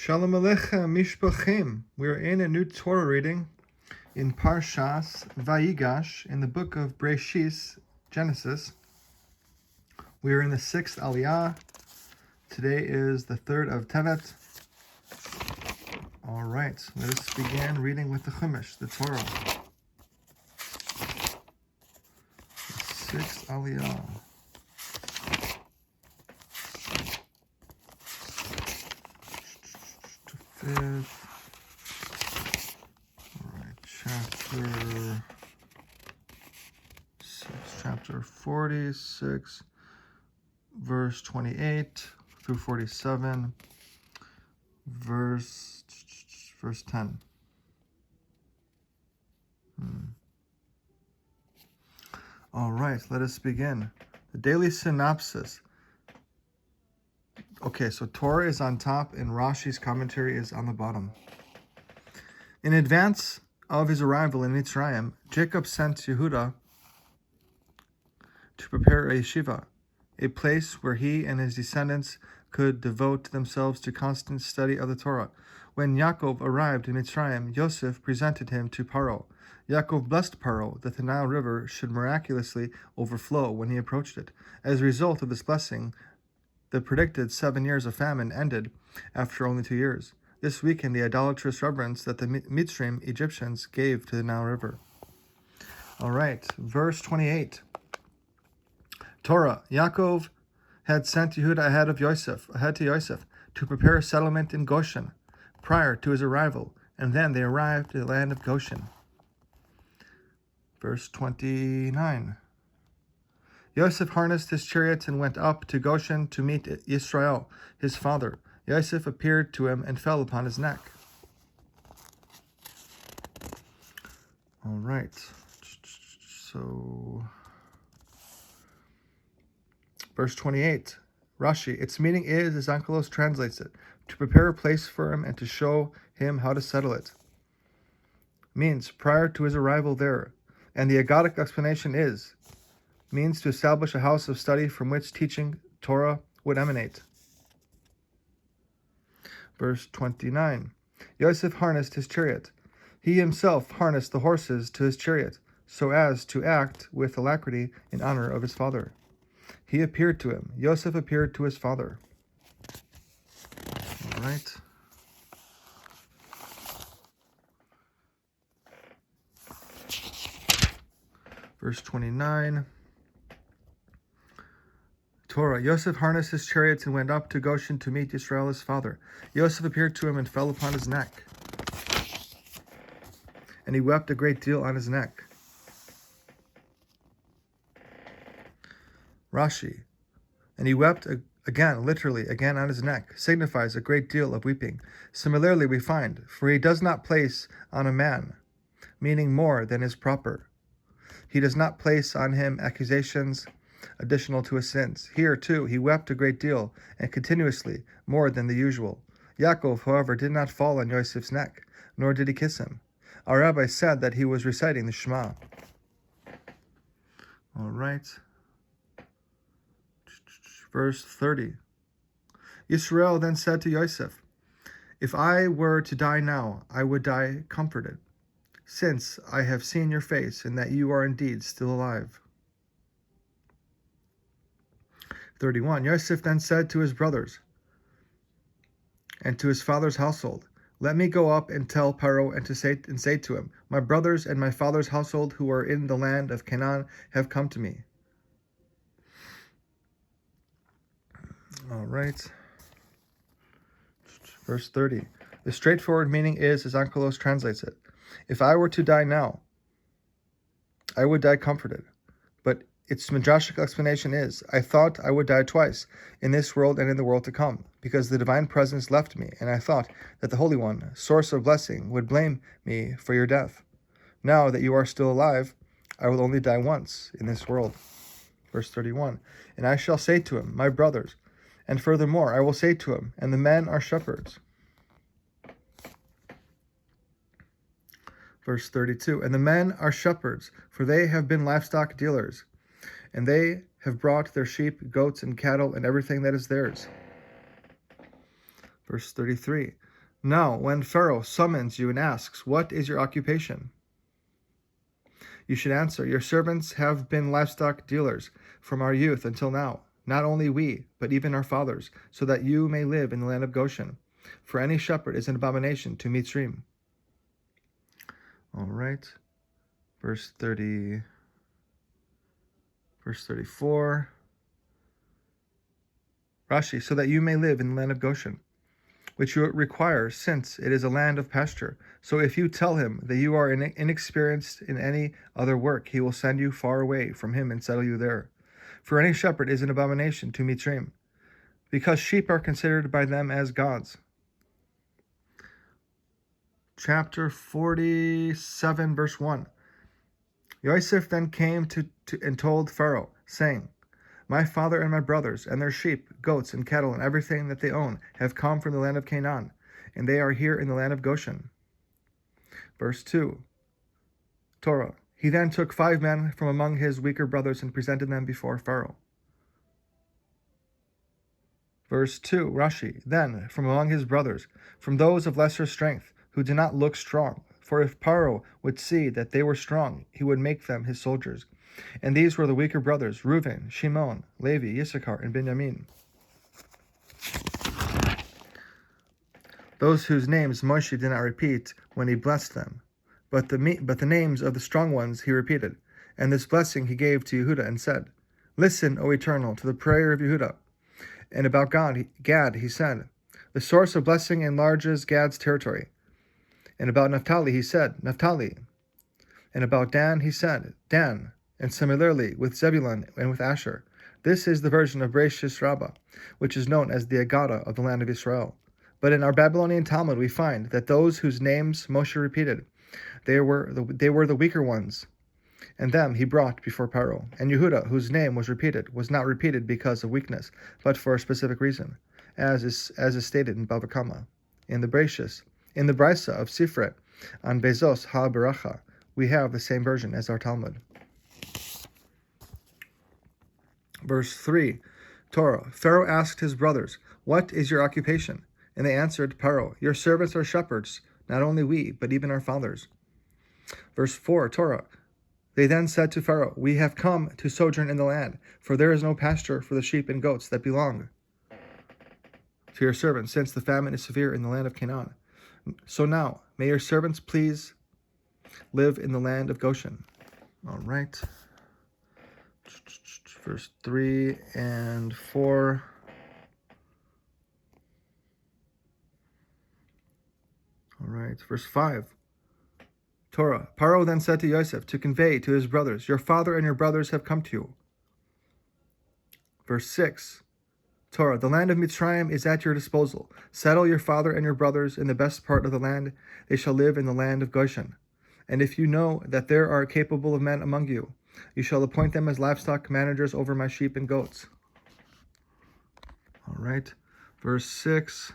Shalom Aleichem Mishpachim. We're in a new Torah reading in Parshas Vayigash in the book of Breshis, Genesis. We are in the 6th Aliyah. Today is the 3rd of Tevet. All right, let us begin reading with the Chumash, the Torah. The 6th Aliyah. Chapter 46, verse 28 through 47, verse 10. All right, let us begin. The daily synopsis. Okay, so Torah is on top and Rashi's commentary is on the bottom. In advance of his arrival in Mitzrayim, Jacob sent Yehudah to prepare a yeshiva, a place where he and his descendants could devote themselves to constant study of the Torah. When Yaakov arrived in Mitzrayim, Yosef presented him to Paro. Yaakov blessed Paro that the Nile River should miraculously overflow when he approached it. As a result of this blessing, the predicted 7 years of famine ended after only 2 years. This weakened the idolatrous reverence that the Mitzrayim Egyptians gave to the Nile River. All right, verse 28. Torah, Yaakov had sent Yehudah ahead to Yosef, to prepare a settlement in Goshen prior to his arrival, and then they arrived at the land of Goshen. Verse 29. Yosef harnessed his chariots and went up to Goshen to meet Yisrael, his father. Yosef appeared to him and fell upon his neck. All right. So, verse 28. Rashi, its meaning is, as Onkelos translates it, to prepare a place for him and to show him how to settle it. Means prior to his arrival there. And the Aggadic explanation means to establish a house of study from which teaching Torah would emanate. Verse 29. Yosef harnessed his chariot. He himself harnessed the horses to his chariot, so as to act with alacrity in honor of his father. He appeared to him. Yosef appeared to his father. All right. Verse 29. Torah, Yosef harnessed his chariots and went up to Goshen to meet Yisrael his father. Yosef appeared to him and fell upon his neck. And he wept a great deal on his neck. Rashi, and he wept again on his neck, signifies a great deal of weeping. Similarly, we find, for he does not place on a man, meaning more than is proper. He does not place on him accusations additional to his sins. Here, too, he wept a great deal, and continuously, more than the usual. Yaakov, however, did not fall on Yosef's neck, nor did he kiss him. Our rabbi said that he was reciting the Shema. All right. Verse 30. Yisrael then said to Yosef, if I were to die now, I would die comforted, since I have seen your face and that you are indeed still alive. 31. Yosef then said to his brothers and to his father's household, let me go up and tell Paro and say to him, my brothers and my father's household who are in the land of Canaan have come to me. All right. Verse 30. The straightforward meaning is, as Onkelos translates it, if I were to die now, I would die comforted. But its midrashic explanation is, I thought I would die twice, in this world and in the world to come, because the divine presence left me, and I thought that the Holy One, source of blessing, would blame me for your death. Now that you are still alive, I will only die once in this world. Verse 31. And I shall say to him, my brothers, and furthermore, I will say to him, and the men are shepherds. Verse 32, and the men are shepherds, for they have been livestock dealers, and they have brought their sheep, goats, and cattle, and everything that is theirs. Verse 33, Now, when Pharaoh summons you and asks, "What is your occupation?" you should answer, "Your servants have been livestock dealers from our youth until now, not only we, but even our fathers, so that you may live in the land of Goshen. For any shepherd is an abomination to Mitzrayim." All right. Verse 34. Rashi, so that you may live in the land of Goshen, which you require, since it is a land of pasture. So if you tell him that you are inexperienced in any other work, he will send you far away from him and settle you there. For any shepherd is an abomination to Mitzrayim, because sheep are considered by them as gods. Chapter 47, verse 1. Yosef then came and told Pharaoh, saying, "My father and my brothers and their sheep, goats, and cattle, and everything that they own have come from the land of Canaan, and they are here in the land of Goshen." Verse 2. Torah. He then took 5 men from among his weaker brothers and presented them before Pharaoh. Verse 2. Rashi. Then, from among his brothers, from those of lesser strength, who did not look strong, for if Pharaoh would see that they were strong, he would make them his soldiers. And these were the weaker brothers, Reuben, Shimon, Levi, Issachar, and Benjamin. Those whose names Moshe did not repeat when he blessed them, but the names of the strong ones he repeated. And this blessing he gave to Yehuda and said, "Listen, O Eternal, to the prayer of Yehuda." And about Gad he said, "The source of blessing enlarges Gad's territory." And about Naphtali he said, "Naphtali." And about Dan he said, "Dan." And similarly with Zebulun and with Asher. This is the version of Bereshis Rabbah, which is known as the Agada of the land of Israel. But in our Babylonian Talmud we find that those whose names Moshe repeated, they were the weaker ones, and them he brought before Pharaoh. And Yehuda, whose name was not repeated because of weakness, but for a specific reason, as is stated in Bava Kama. In the Brisa of Sifret on Bezos Ha-Baracha, we have the same version as our Talmud. Verse 3, Torah. Pharaoh asked his brothers, "What is your occupation?" And they answered Pharaoh, "Your servants are shepherds, not only we, but even our fathers." Verse 4, Torah. They then said to Pharaoh, "We have come to sojourn in the land, for there is no pasture for the sheep and goats that belong to your servants, since the famine is severe in the land of Canaan. So now, may your servants please live in the land of Goshen." All right. Verse 3 and 4. All right. Verse 5. Torah. Pharaoh then said to Yosef to convey to his brothers, "Your father and your brothers have come to you." Verse 6. Torah. The land of Mitzrayim is at your disposal. Settle your father and your brothers in the best part of the land. They shall live in the land of Goshen. And if you know that there are capable of men among you, you shall appoint them as livestock managers over my sheep and goats. All right. Verse 6,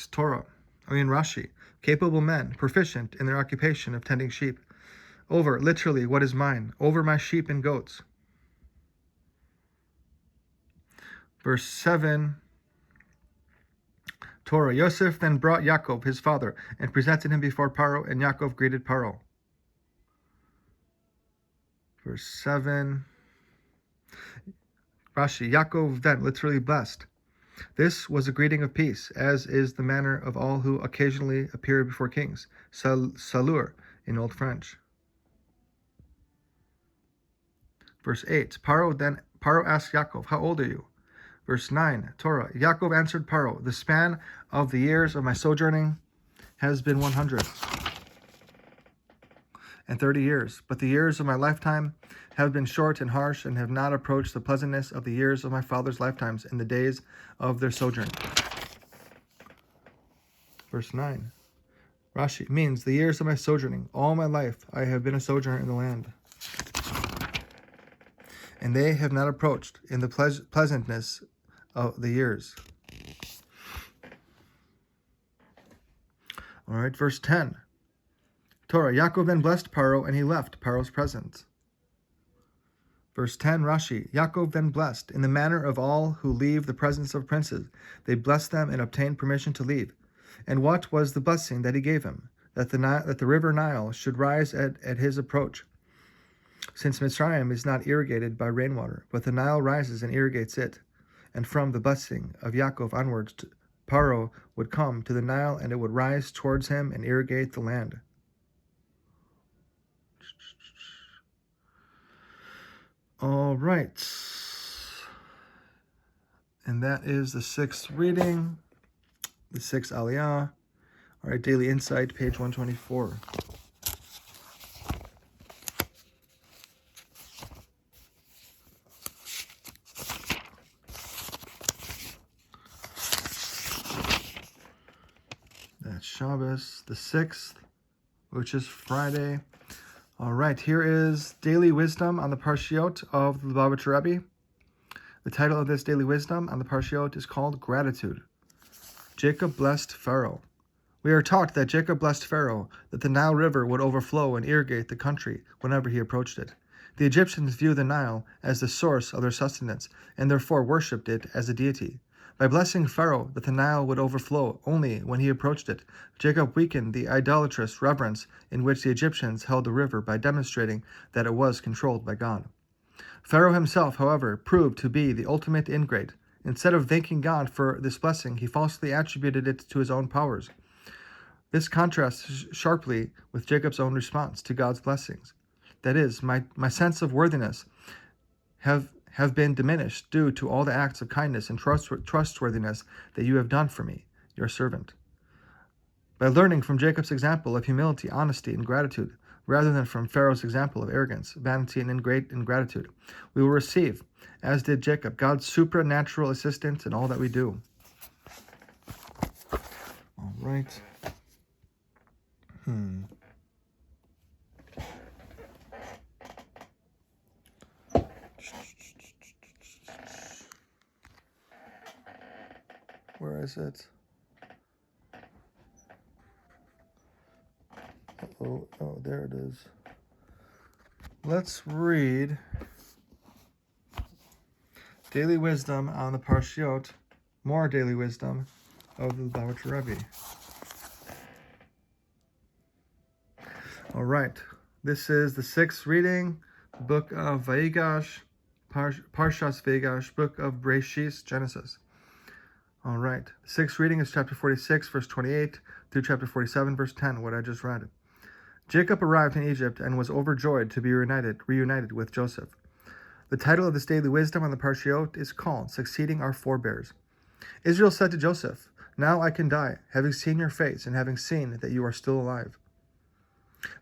Torah. Rashi. Capable men, proficient in their occupation of tending sheep. Over, literally, what is mine? Over my sheep and goats. Verse 7, Torah. Yosef then brought Yaakov, his father, and presented him before Pharaoh, and Yaakov greeted Pharaoh. Verse 7, Rashi. Yaakov then literally blessed. This was a greeting of peace, as is the manner of all who occasionally appear before kings. Salut in Old French. Verse 8, Pharaoh asked Yaakov, "How old are you?" Verse 9, Torah. Yaakov answered Pharaoh, "The span of the years of my sojourning has been 130 years, but the years of my lifetime have been short and harsh, and have not approached the pleasantness of the years of my father's lifetimes in the days of their sojourn." Verse 9, Rashi, means the years of my sojourning. All my life I have been a sojourner in the land, and they have not approached in the pleasantness of the years. All right, verse 10. Torah. Yaakov then blessed Pharaoh, and he left Pharaoh's presence. Verse 10, Rashi, Yaakov then blessed, in the manner of all who leave the presence of princes. They blessed them and obtained permission to leave. And what was the blessing that he gave him? That the river Nile should rise at his approach. Since Mitzrayim is not irrigated by rainwater, but the Nile rises and irrigates it. And from the blessing of Yaakov onwards, Paro would come to the Nile, and it would rise towards him and irrigate the land. All right. And that is the sixth reading, the sixth Aliyah. All right, Daily Insight, page 124. That's Shabbos, the 6th, which is Friday. All right, here is Daily Wisdom on the Parshiot of the Lubavitcher Rebbe. The title of this Daily Wisdom on the Parshiot is called Gratitude. Jacob blessed Pharaoh. We are taught that Jacob blessed Pharaoh, that the Nile River would overflow and irrigate the country whenever he approached it. The Egyptians view the Nile as the source of their sustenance, and therefore worshipped it as a deity. By blessing Pharaoh that the Nile would overflow only when he approached it, Jacob weakened the idolatrous reverence in which the Egyptians held the river by demonstrating that it was controlled by God. Pharaoh himself, however, proved to be the ultimate ingrate. Instead of thanking God for this blessing, he falsely attributed it to his own powers. This contrasts sharply with Jacob's own response to God's blessings. That is, my sense of worthiness have been diminished due to all the acts of kindness and trustworthiness that you have done for me, your servant. By learning from Jacob's example of humility, honesty, and gratitude, rather than from Pharaoh's example of arrogance, vanity, and ingratitude, we will receive, as did Jacob, God's supernatural assistance in all that we do. All right. Where is it? Oh, there it is. Let's read Daily Wisdom on the Parshiot, more Daily Wisdom of the Lubavitcher Rebbe. All right, this is the 6th reading, book of Vayigash, Parshas Vayigash, book of Breshis, Genesis. All right, the 6th reading is chapter 46, verse 28, through chapter 47, verse 10, what I just read. Jacob arrived in Egypt and was overjoyed to be reunited with Joseph. The title of this Daily Wisdom on the Parshiot is called Succeeding Our Forebears. Israel said to Joseph, "Now I can die, having seen your face and having seen that you are still alive."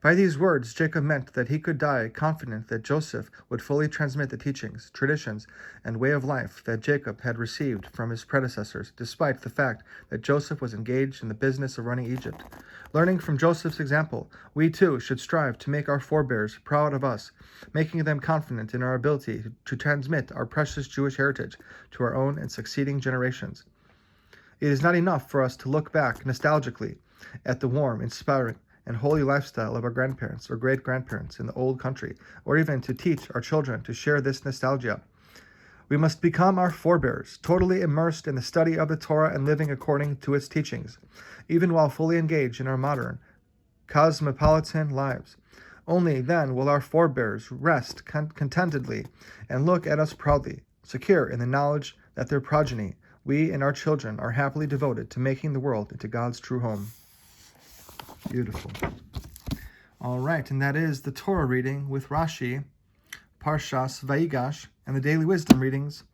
By these words, Jacob meant that he could die confident that Joseph would fully transmit the teachings, traditions, and way of life that Jacob had received from his predecessors, despite the fact that Joseph was engaged in the business of running Egypt. Learning from Joseph's example, we too should strive to make our forebears proud of us, making them confident in our ability to transmit our precious Jewish heritage to our own and succeeding generations. It is not enough for us to look back nostalgically at the warm, inspiring, and holy lifestyle of our grandparents or great-grandparents in the old country, or even to teach our children to share this nostalgia. We must become our forebears, totally immersed in the study of the Torah and living according to its teachings, even while fully engaged in our modern, cosmopolitan lives. Only then will our forebears rest contentedly and look at us proudly, secure in the knowledge that their progeny, we and our children, are happily devoted to making the world into God's true home. Beautiful. All right, and that is the Torah reading with Rashi, Parshas Vayigash, and the Daily Wisdom readings,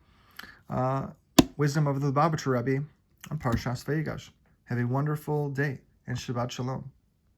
Wisdom of the Lubavitcher Rebbe, and Parshas Vayigash. Have a wonderful day, and Shabbat Shalom.